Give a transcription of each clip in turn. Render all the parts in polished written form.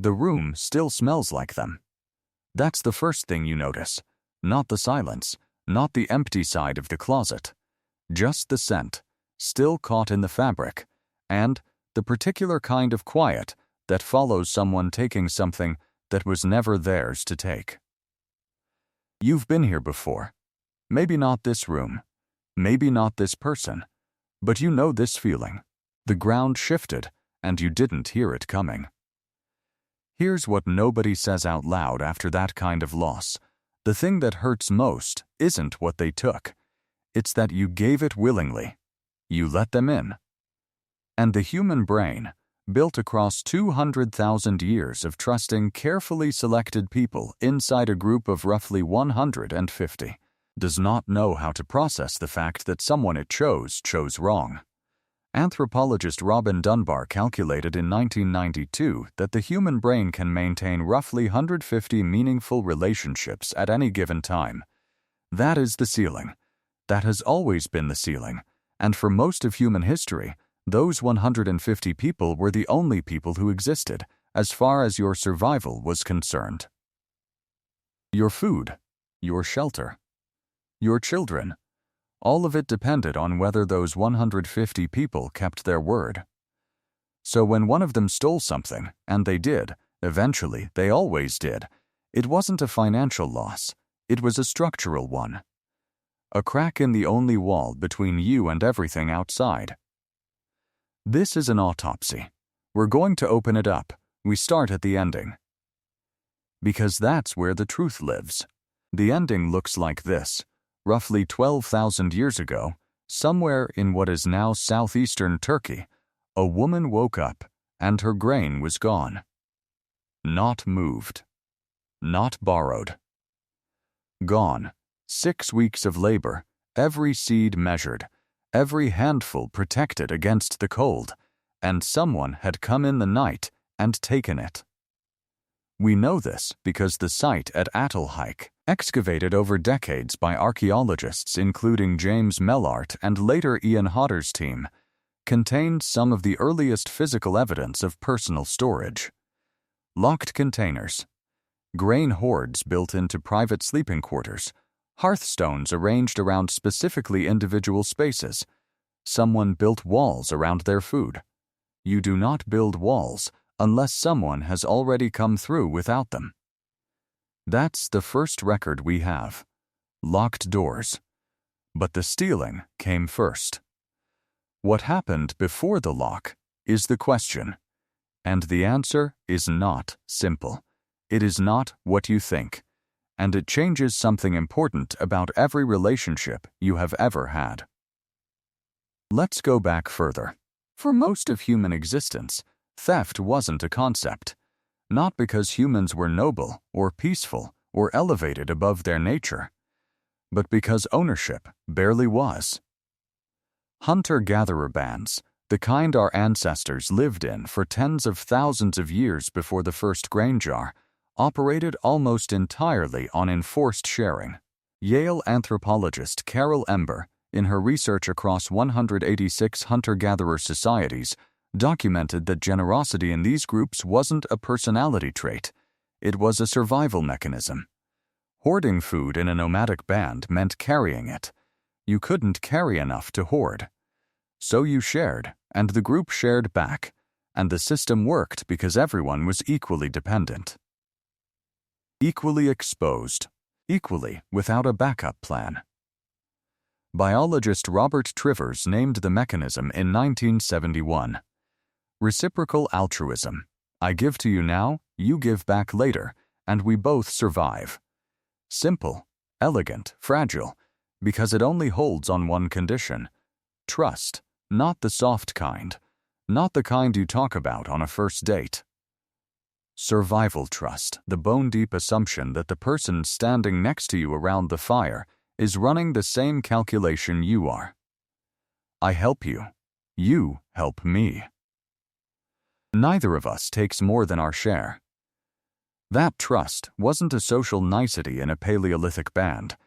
The room still smells like them. That's the first thing you notice. Not the silence, not the empty side of the closet. Just the scent, still caught in the fabric, and the particular kind of quiet that follows someone taking something that was never theirs to take. You've been here before. Maybe not this room, maybe not this person, but you know this feeling. The ground shifted, and you didn't hear it coming. Here's what nobody says out loud after that kind of loss. The thing that hurts most isn't what they took. It's that you gave it willingly. You let them in. And the human brain, built across 200,000 years of trusting carefully selected people inside a group of roughly 150, does not know how to process the fact that someone it chose wrong. Anthropologist Robin Dunbar calculated in 1992 that the human brain can maintain roughly 150 meaningful relationships at any given time. That is the ceiling. That has always been the ceiling, and for most of human history, those 150 people were the only people who existed as far as your survival was concerned. Your food, your shelter, your children, all of it depended on whether those 150 people kept their word. So when one of them stole something, and they did, eventually they always did, it wasn't a financial loss, it was a structural one. A crack in the only wall between you and everything outside. This is an autopsy. We're going to open it up. We start at the ending. Because that's where the truth lives. The ending looks like this. Roughly 12,000 years ago, somewhere in what is now southeastern Turkey, a woman woke up and her grain was gone. Not moved. Not borrowed. Gone. 6 weeks of labor, every seed measured, every handful protected against the cold, and someone had come in the night and taken it. We know this because the site at Attlehike, excavated over decades by archaeologists including James Mellart and later Ian Hodder's team, contained some of the earliest physical evidence of personal storage. Locked containers, grain hoards built into private sleeping quarters, hearthstones arranged around specifically individual spaces. Someone built walls around their food. You do not build walls unless someone has already come through without them. That's the first record we have. Locked doors. But the stealing came first. What happened before the lock is the question. And the answer is not simple. It is not what you think. And it changes something important about every relationship you have ever had. Let's go back further. For most of human existence, theft wasn't a concept. Not because humans were noble or peaceful or elevated above their nature, but because ownership barely was. Hunter-gatherer bands, the kind our ancestors lived in for tens of thousands of years before the first grain jar, operated almost entirely on enforced sharing. Yale anthropologist Carol Ember, in her research across 186 hunter-gatherer societies, documented that generosity in these groups wasn't a personality trait, it was a survival mechanism. Hoarding food in a nomadic band meant carrying it. You couldn't carry enough to hoard. So you shared, and the group shared back, and the system worked because everyone was equally dependent. Equally exposed, equally without a backup plan. Biologist Robert Trivers named the mechanism in 1971. Reciprocal altruism. I give to you now, you give back later, and we both survive. Simple, elegant, fragile, because it only holds on one condition. Trust, not the soft kind, not the kind you talk about on a first date. Survival trust, the bone-deep assumption that the person standing next to you around the fire is running the same calculation you are. I help you. You help me. Neither of us takes more than our share. That trust wasn't a social nicety in a Paleolithic band.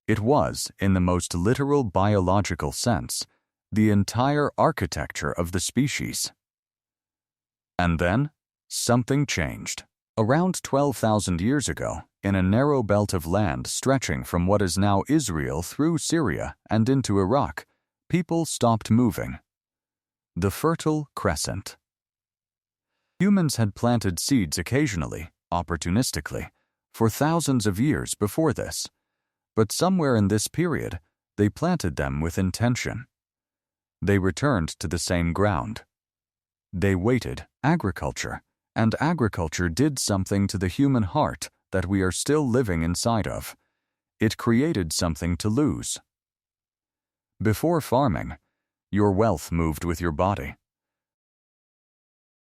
It was, in the most literal biological sense, the entire architecture of the species. And then, Something changed. Around 12,000 years ago, in a narrow belt of land stretching from what is now Israel through Syria and into Iraq, people stopped moving. The Fertile Crescent. Humans had planted seeds occasionally, opportunistically, for thousands of years before this, but somewhere in this period, they planted them with intention. They returned to the same ground. They waited, agriculture, and agriculture did something to the human heart that we are still living inside of. It created something to lose. Before farming, your wealth moved with your body.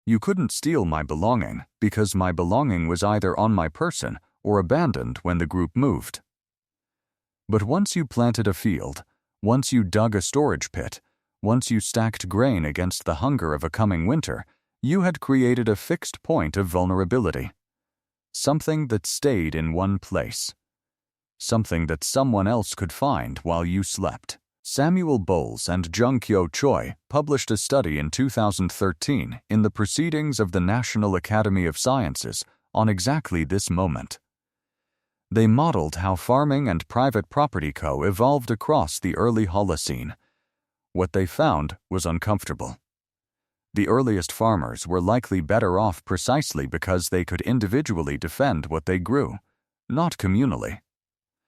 You couldn't steal my belonging because my belonging was either on my person or abandoned when the group moved. But once you planted a field, once you dug a storage pit, once you stacked grain against the hunger of a coming winter, you had created a fixed point of vulnerability. Something that stayed in one place. Something that someone else could find while you slept. Samuel Bowles and Jung Kyo Choi published a study in 2013 in the Proceedings of the National Academy of Sciences on exactly this moment. They modeled how farming and private property evolved across the early Holocene. What they found was uncomfortable. The earliest farmers were likely better off precisely because they could individually defend what they grew, not communally.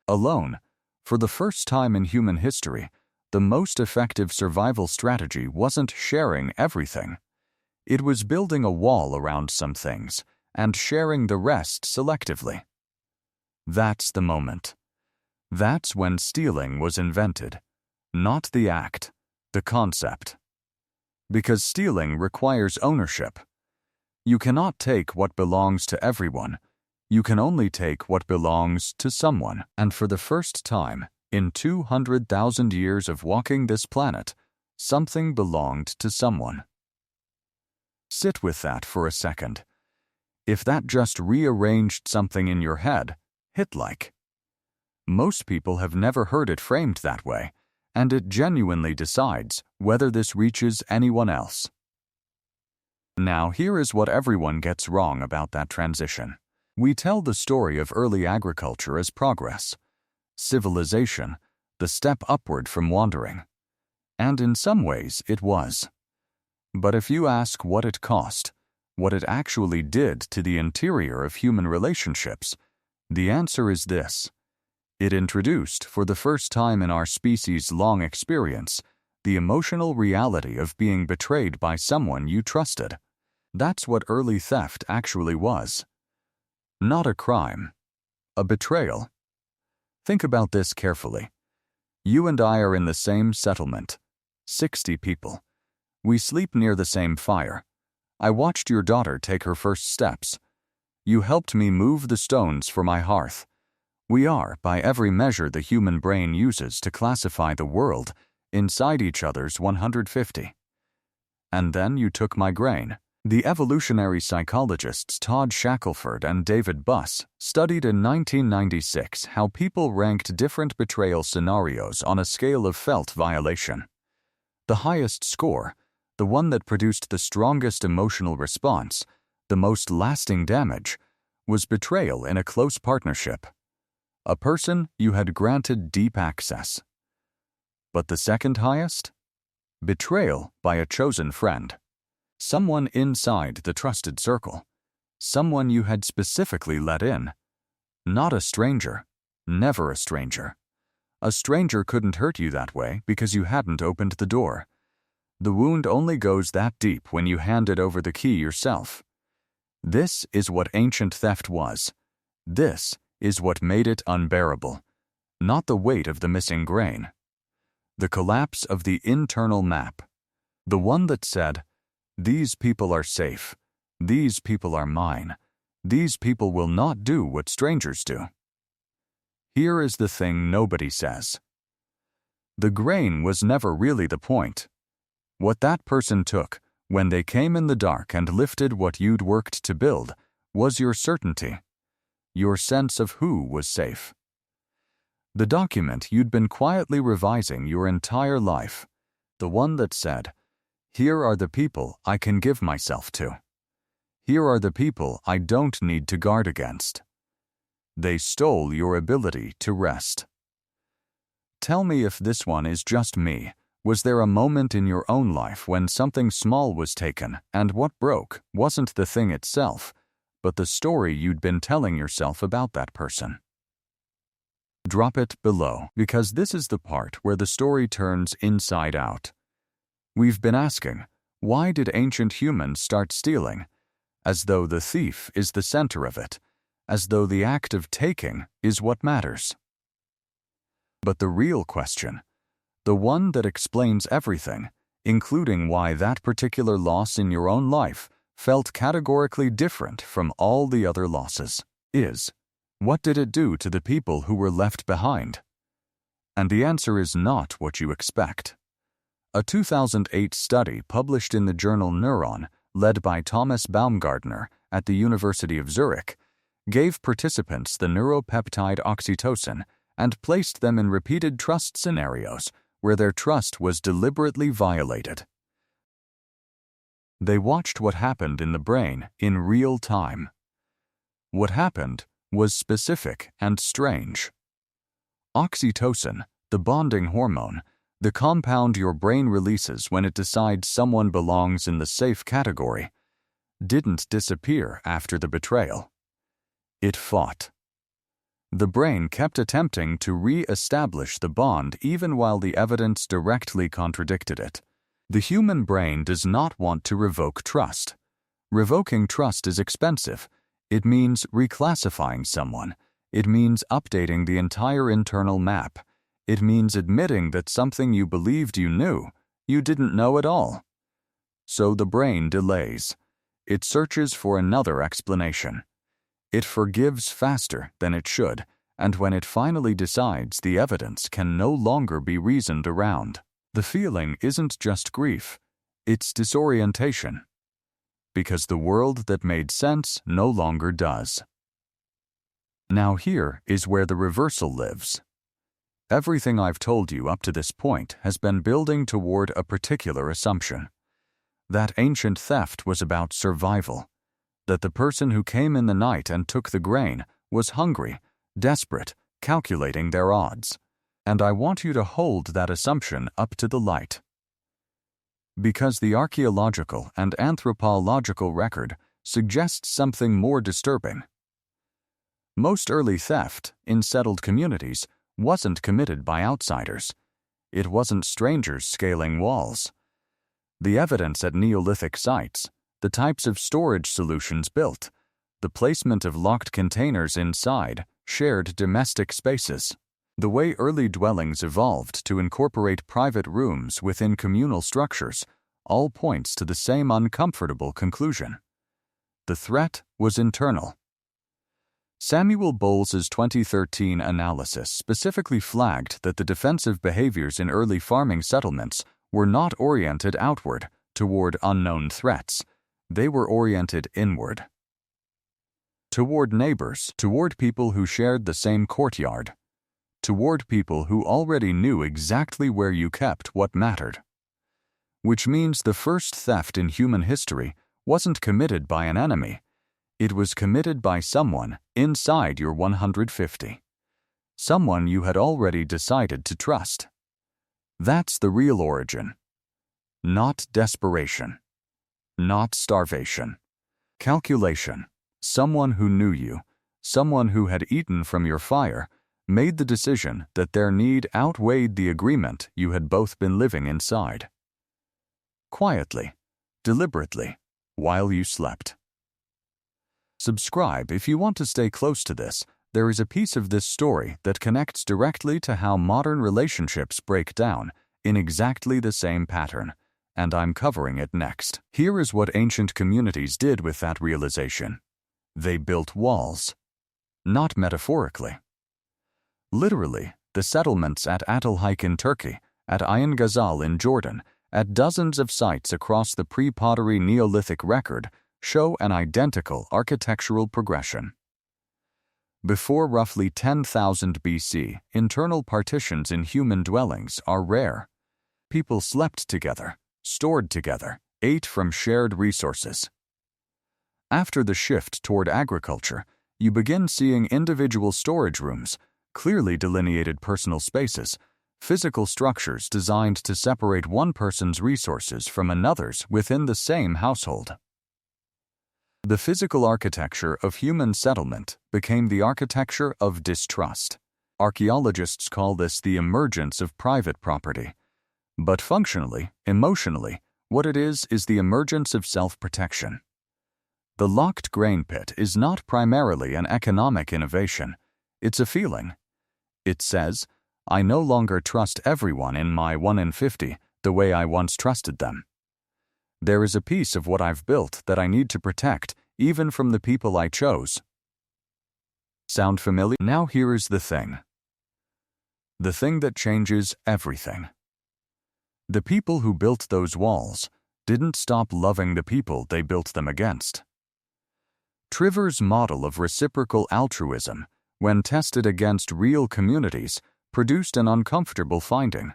Alone, for the first time in human history, the most effective survival strategy wasn't sharing everything. It was building a wall around some things and sharing the rest selectively. That's the moment. That's when stealing was invented, not the act, the concept. Because stealing requires ownership. You cannot take what belongs to everyone. You can only take what belongs to someone. And for the first time, in 200,000 years of walking this planet, something belonged to someone. Sit with that for a second. If that just rearranged something in your head, hit like. Most people have never heard it framed that way, and it genuinely decides whether this reaches anyone else. Now, here is what everyone gets wrong about that transition. We tell the story of early agriculture as progress, civilization, the step upward from wandering. And in some ways, it was. But if you ask what it cost, what it actually did to the interior of human relationships, the answer is this. It introduced, for the first time in our species' long experience, the emotional reality of being betrayed by someone you trusted. That's what early theft actually was. Not a crime. A betrayal. Think about this carefully. You and I are in the same settlement. 60 people. We sleep near the same fire. I watched your daughter take her first steps. You helped me move the stones for my hearth. We are, by every measure the human brain uses to classify the world, inside each other's 150. And then you took my grain. The evolutionary psychologists Todd Shackelford and David Buss studied in 1996 how people ranked different betrayal scenarios on a scale of felt violation. The highest score, the one that produced the strongest emotional response, the most lasting damage, was betrayal in a close partnership. A person you had granted deep access. But the second highest? Betrayal by a chosen friend. Someone inside the trusted circle. Someone you had specifically let in. Not a stranger. Never a stranger. A stranger couldn't hurt you that way because you hadn't opened the door. The wound only goes that deep when you handed over the key yourself. This is what ancient theft was. This is what made it unbearable, not the weight of the missing grain. The collapse of the internal map, the one that said, these people are safe, these people are mine, these people will not do what strangers do. Here is the thing nobody says. The grain was never really the point. What that person took, when they came in the dark and lifted what you'd worked to build, was your certainty. Your sense of who was safe. The document you'd been quietly revising your entire life, the one that said, here are the people I can give myself to. Here are the people I don't need to guard against. They stole your ability to rest. Tell me if this one is just me. Was there a moment in your own life when something small was taken, and what broke wasn't the thing itself, but the story you'd been telling yourself about that person? Drop it below, because this is the part where the story turns inside out. We've been asking, why did ancient humans start stealing? As though the thief is the center of it, as though the act of taking is what matters. But the real question, the one that explains everything, including why that particular loss in your own life felt categorically different from all the other losses, is, what did it do to the people who were left behind? And the answer is not what you expect. A 2008 study published in the journal Neuron, led by Thomas Baumgartner at the University of Zurich, gave participants the neuropeptide oxytocin and placed them in repeated trust scenarios where their trust was deliberately violated. They watched what happened in the brain in real time. What happened was specific and strange. Oxytocin, the bonding hormone, the compound your brain releases when it decides someone belongs in the safe category, didn't disappear after the betrayal. It fought. The brain kept attempting to re-establish the bond even while the evidence directly contradicted it. The human brain does not want to revoke trust. Revoking trust is expensive. It means reclassifying someone. It means updating the entire internal map. It means admitting that something you believed you knew, you didn't know at all. So the brain delays. It searches for another explanation. It forgives faster than it should, and when it finally decides the evidence can no longer be reasoned around, the feeling isn't just grief, it's disorientation. Because the world that made sense no longer does. Now here is where the reversal lives. Everything I've told you up to this point has been building toward a particular assumption. That ancient theft was about survival. That the person who came in the night and took the grain was hungry, desperate, calculating their odds. And I want you to hold that assumption up to the light. Because the archaeological and anthropological record suggests something more disturbing. Most early theft, in settled communities, wasn't committed by outsiders. It wasn't strangers scaling walls. The evidence at Neolithic sites, the types of storage solutions built, the placement of locked containers inside shared domestic spaces, the way early dwellings evolved to incorporate private rooms within communal structures, all points to the same uncomfortable conclusion. The threat was internal. Samuel Bowles's 2013 analysis specifically flagged that the defensive behaviors in early farming settlements were not oriented outward, toward unknown threats. They were oriented inward. Toward neighbors, toward people who shared the same courtyard, toward people who already knew exactly where you kept what mattered. Which means the first theft in human history wasn't committed by an enemy. It was committed by someone inside your 150. Someone you had already decided to trust. That's the real origin. Not desperation. Not starvation. Calculation. Someone who knew you, someone who had eaten from your fire, made the decision that their need outweighed the agreement you had both been living inside. Quietly, deliberately, while you slept. Subscribe if you want to stay close to this. There is a piece of this story that connects directly to how modern relationships break down in exactly the same pattern, and I'm covering it next. Here is what ancient communities did with that realization. They built walls. Not metaphorically. Literally, the settlements at Atalhike in Turkey, at Ayn Ghazal in Jordan, at dozens of sites across the pre-pottery Neolithic record show an identical architectural progression. Before roughly 10,000 BC, internal partitions in human dwellings are rare. People slept together, stored together, ate from shared resources. After the shift toward agriculture, you begin seeing individual storage rooms, clearly delineated personal spaces, physical structures designed to separate one person's resources from another's within the same household. The physical architecture of human settlement became the architecture of distrust. Archaeologists call this the emergence of private property. But functionally, emotionally, what it is the emergence of self-protection. The locked grain pit is not primarily an economic innovation. It's a feeling. It says, I no longer trust everyone in my 1 in 50 the way I once trusted them. There is a piece of what I've built that I need to protect, even from the people I chose. Sound familiar? Now here is the thing. The thing that changes everything. The people who built those walls didn't stop loving the people they built them against. Trivers' model of reciprocal altruism, when tested against real communities, produced an uncomfortable finding.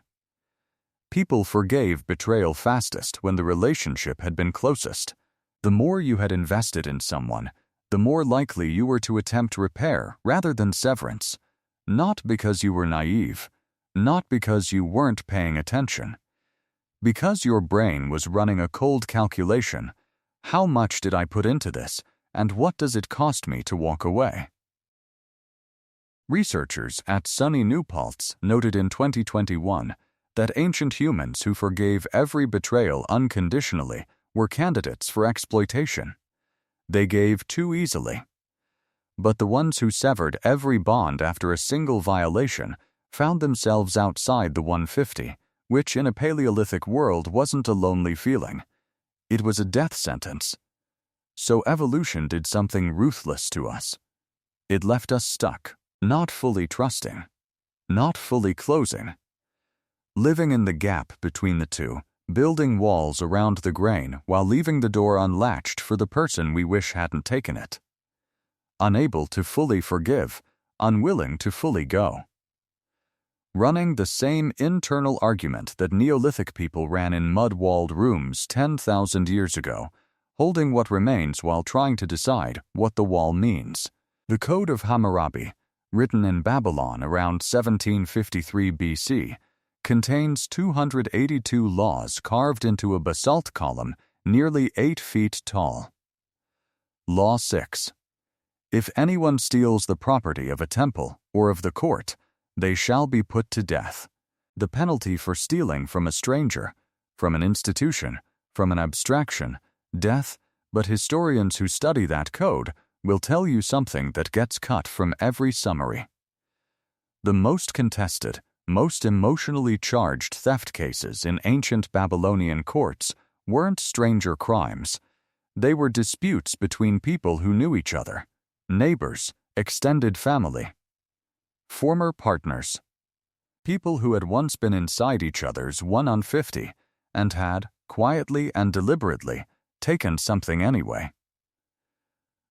People forgave betrayal fastest when the relationship had been closest. The more you had invested in someone, the more likely you were to attempt repair rather than severance. Not because you were naive, not because you weren't paying attention. Because your brain was running a cold calculation. How much did I put into this, and what does it cost me to walk away? Researchers at SUNY New Paltz noted in 2021 that ancient humans who forgave every betrayal unconditionally were candidates for exploitation. They gave too easily. But the ones who severed every bond after a single violation found themselves outside the 150, which in a Paleolithic world wasn't a lonely feeling. It was a death sentence. So evolution did something ruthless to us. It left us stuck, not fully trusting, not fully closing. Living in the gap between the two, building walls around the grain while leaving the door unlatched for the person we wish hadn't taken it. Unable to fully forgive, unwilling to fully go. Running the same internal argument that Neolithic people ran in mud-walled rooms 10,000 years ago, holding what remains while trying to decide what the wall means. The Code of Hammurabi, written in Babylon around 1753 BC, contains 282 laws carved into a basalt column nearly 8 feet tall. Law 6. If anyone steals the property of a temple or of the court, they shall be put to death. The penalty for stealing from a stranger, from an institution, from an abstraction, death, but historians who study that code will tell you something that gets cut from every summary. The most contested, most emotionally charged theft cases in ancient Babylonian courts weren't stranger crimes. They were disputes between people who knew each other, neighbors, extended family, former partners, people who had once been inside each other's 1 in 50 and had, quietly and deliberately, taken something anyway.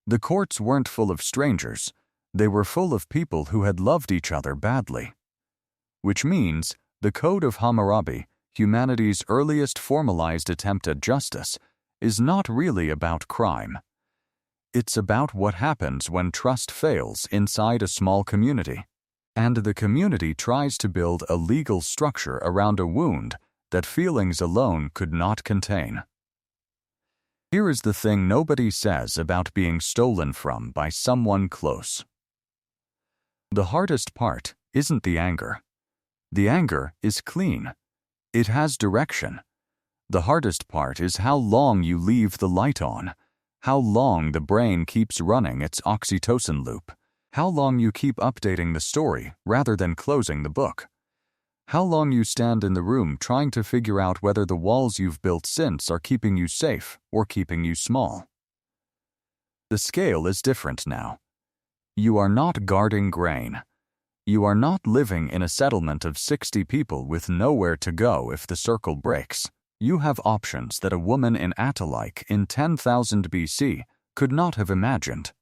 The courts weren't full of strangers. They were full of people who had loved each other badly. Which means the Code of Hammurabi, humanity's earliest formalized attempt at justice, is not really about crime. It's about what happens when trust fails inside a small community, and the community tries to build a legal structure around a wound that feelings alone could not contain. Here is the thing nobody says about being stolen from by someone close. The hardest part isn't the anger. The anger is clean. It has direction. The hardest part is how long you leave the light on, how long the brain keeps running its oxytocin loop, how long you keep updating the story rather than closing the book, how long you stand in the room trying to figure out whether the walls you've built since are keeping you safe or keeping you small. The scale is different now. You are not guarding grain. You are not living in a settlement of 60 people with nowhere to go if the circle breaks. You have options that a woman in Attalike in 10,000 BC could not have imagined.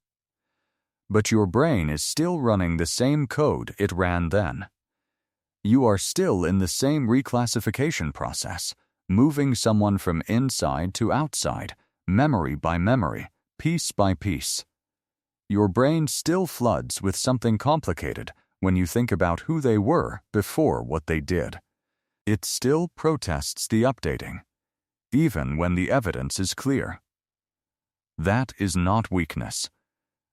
But your brain is still running the same code it ran then. You are still in the same reclassification process, moving someone from inside to outside, memory by memory, piece by piece. Your brain still floods with something complicated when you think about who they were before what they did. It still protests the updating, even when the evidence is clear. That is not weakness.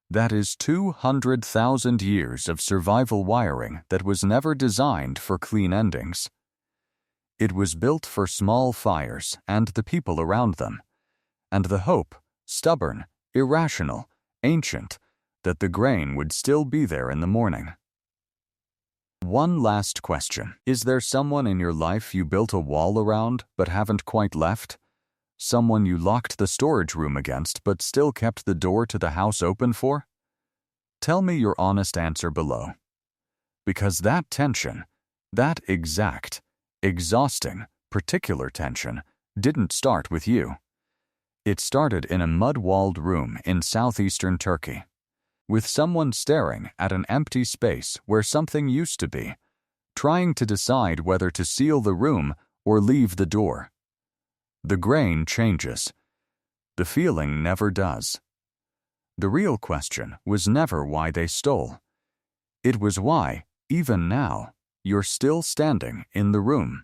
That is 200,000 years of survival wiring that was never designed for clean endings. It was built for small fires and the people around them, and the hope, stubborn, irrational, ancient, that the grain would still be there in the morning. One last question. Is there someone in your life you built a wall around but haven't quite left? Someone you locked the storage room against but still kept the door to the house open for? Tell me your honest answer below. Because that tension, that exact, exhausting, particular tension, didn't start with you. It started in a mud-walled room in southeastern Turkey, with someone staring at an empty space where something used to be, trying to decide whether to seal the room or leave the door. The grain changes. The feeling never does. The real question was never why they stole. It was why, even now, you're still standing in the room.